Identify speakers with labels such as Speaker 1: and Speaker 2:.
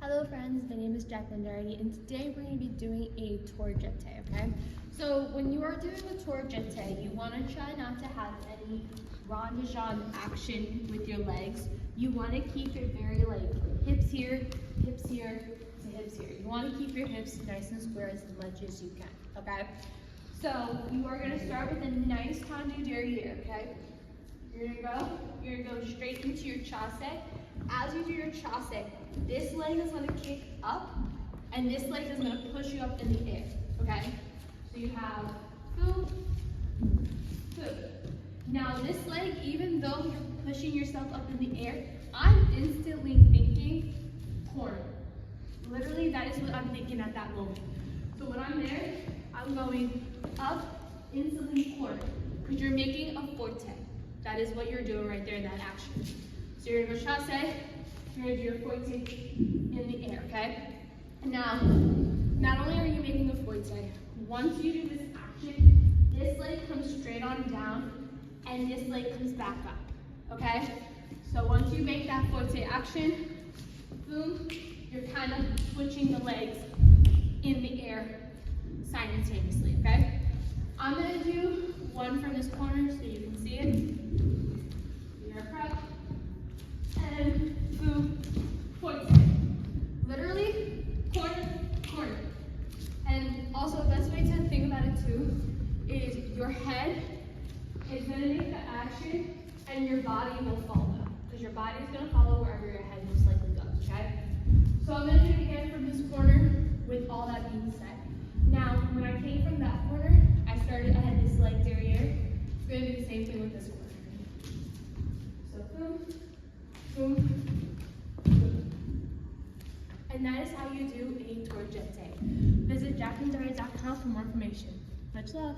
Speaker 1: Hello friends, my name is Jacklyn Dougherty and today we're going to be doing a tour jeté, okay? So when you are doing a tour jeté, you want to try not to have any rond de jambe action with your legs. You want to keep it very hips here to hips here. You want to keep your hips nice and square as much as you can, okay? So you are going to start with a nice tendu derriere, okay? You're gonna go straight into your chasse. As you do your chasse, this leg is gonna kick up, and this leg is gonna push you up in the air, okay? So you have foo, foo. Now this leg, even though you're pushing yourself up in the air, I'm instantly thinking corner. Literally, that is what I'm thinking at that moment. So when I'm there, I'm going up, instantly corner, because you're making a forte. That is what you're doing right there in that action. So you're gonna go chasse, you're gonna do your forte in the air, okay? Now, not only are you making a forte, once you do this action, this leg comes straight on down, and this leg comes back up, okay? So once you make that forte action, boom, you're kind of switching the legs in the air simultaneously, okay? I'm gonna do one from this corner so you can see it. You're prep, and boom, forte. Literally, corner, corner. And also, the best way to think about it too is your head is gonna make the action, and your body will follow. Because your body is gonna follow wherever your head most likely goes, okay? So I'm gonna do it again from this corner with all that being said. Now, when I came from that corner, I had this leg derriere. It's going to do the same thing with this corner. So boom, boom, boom. And that is how you do a tour jeté. Visit jacklyndougherty.com for more information. Much love.